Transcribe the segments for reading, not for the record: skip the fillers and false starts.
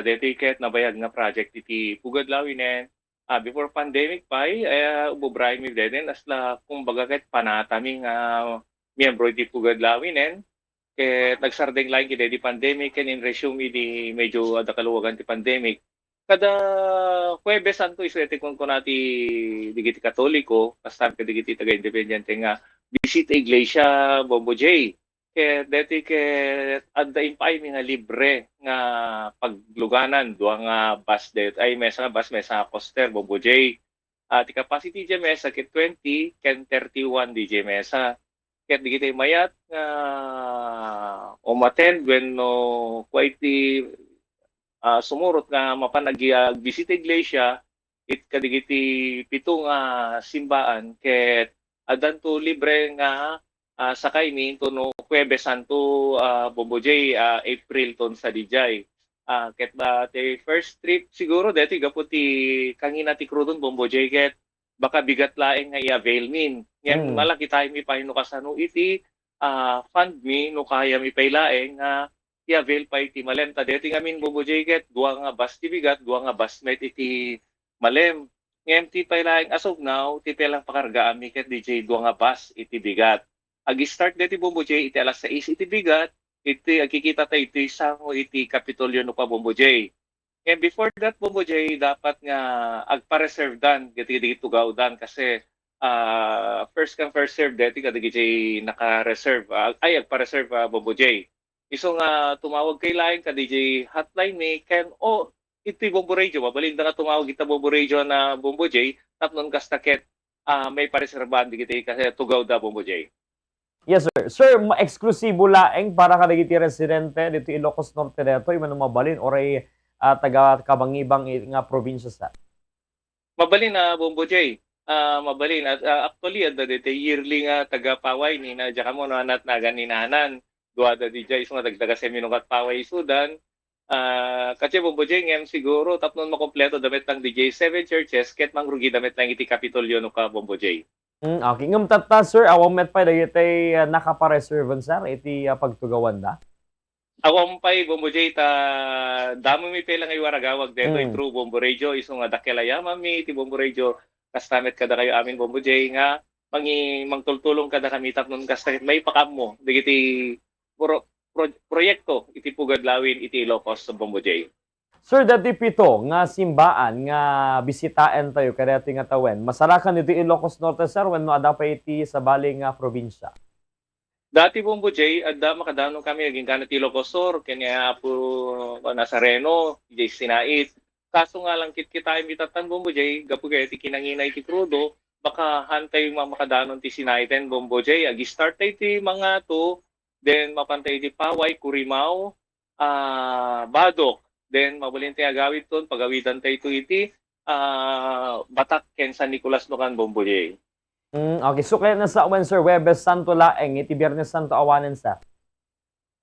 dedicated na bayad nga project iti pugad lawinen. Before pandemic pa ububray mi deden asla kumbaga ket panatami nga miyembro iti pugad lawinen. Ket nagsardeng lain kiti di pandemic ken in resume di medyo adda kaluwagan ti pandemic. Kada Huwebes Santo isu iti kunkunati digiti Katoliko, kastam kadigiti taga-independyente nga bisita iglesia Bombo J. Deti adda impay mi nga libre nga pagluganan duwa nga bus ay mesa nga bus mesa nga coaster Bombo J. Ti capacity di mesa ket 20 ken 31 DJ mesa. Ket digiti mayat nga umattend wenno quite sumurot nga mapanagi bisita iglesia kadigiti pito nga simbaan ket adanto libre nga sakay mi no Huwebes Santo Bombo J April ton sa dijay. Ket ti first trip siguro deti gaputi kangina ti Crudon Bombo J ket baka bigat laeng nga i-avail min. Ngem malaki tayo mi pahino kasano iti fund mi no kaya mi paylaeng nga i-avail pa iti malem. Deti ngamin Bombo J ket duwa nga bus ti bigat, duwa nga busmet iti malem. Ngem ti paylaeng as of now, ti pelang pakarga ami ket DJ duwa nga bus iti bigat. Agi-start deti Bombo J iti alas 6 iti bigat, iti agkikita tayo iti sango iti Kapitolyo no pa Bombo J. And before that Bombo J dapat nga agpa-reserve dan giti tugaw dan kasi first come first serve deti kadigi naka-reserve agpa-reserve Bombo J. Iso nga tumawag kay line ka DJ hotline ni ken iti Bombo Radio mabalin nga tumawag kita Bombo Radio na Bombo J tapnon kastaket may pareserbahan digiti kasi tugaw da Bombo J. Yes, sir. Sir, ma-eksklusibo laeng para kadagiti residente dito Ilocos Norte dito, yung mabalin oray taga kabangibang nga probinsya sa. Mabalin na Bombo J. Mabalin at actually at dito yearly nga taga Paway ni na diya mo no anat na ganinanan. Duada di jay nga dagdaga seminungat Paway Sudan. Kasi Bombo J ngem siguro tapnon makompleto damit ng DJ 7 churches ket mangrugi damit lang iti Kapitolyo no ka Bombo J. Okay. Ngam tata, sir, awang met pa dagiti nakapareservan, sir, iti pagtugawan da? Awang pay Bombo J ta damo mi pelang ay waragawag dito through Bombo Radio iso nga dakelayama mi iti Bombo Radio kastamet kada kayo amin Bombo J nga mangtultulong kada kami tapnon kastamet may pakam mo digiti proyekto iti pugad lawin iti Ilocos sa Bombo J. Sir, dati pito nga simbaan nga bisitaan tayo kada nga tawen. Masarakan iti Ilocos Norte, sir, wenno ada pa iti sa bali nga probinsya. Dati Bombo J, adda makadano kami naging kanat Ilocos Sur, kanya po Nazareno, DJ Sinait. Kaso nga lang kita imitatan Bombo J, gapu kaya ti kinanginay ti Crudo, baka hantay yung mga makadanon ti Sinaiten Bombo J. Agi start tayo ti mga to, then mapantay ti Paway, Kurimao, Badok. Then mabalin tayo agawid ton, pagawidan tayo iti Batak ken San Nicolas no kan Bombo J. Okay, so kaya nasa awan, sir, Huwebes Santo laeng, iti Biyernes Santo awanen sa?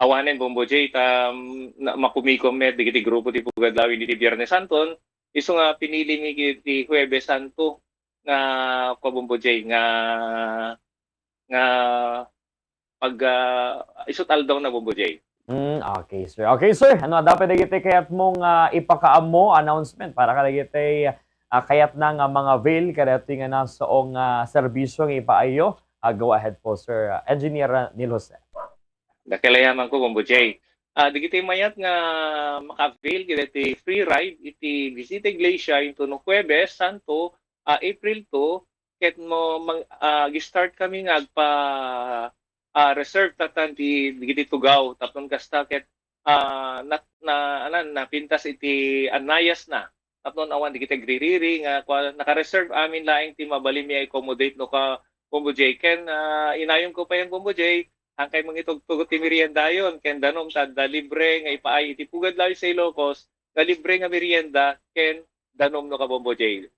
Awanen Bombo J, makumikom met, digiti grupo ti pugad lawin iti Biyernes Santon, iso nga pinili mi iti Huwebes Santo nga ko Bombo J nga pag isot aldaw na Bombo J. Okay, sir. Okay, sir. Ano dapat dagiti kayat mong ipakaam mo announcement para kadagiti kayat na nga mga veil kadagiti nga nasoong serbisyo nga ipaayo. Go ahead po, sir. Engineer Neil Jose. Dakilayaman ko Bombo J. Digiti mayat nga maka-avail kadagiti free ride iti Visita Iglesia into no Huwebes Santo April 2 ket mo gi-start kami nga agpa reserve tatan ti digiti tugaw tapnon kasta ket napintas iti anayas na tapnon awan digiti gririri nga naka-reserve amin laeng ti mabalim mi accommodate no ka Bombo J ken inayon ko pa yan Bombo J ang kay mangitugtugot ti merienda yon ken danom tadda libre nga ipaay iti pugad lawi sa Ilocos nga libre nga merienda ken danom no ka Bombo J.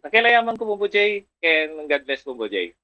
Nakilayaman ko Bombo J ken God bless Bombo J.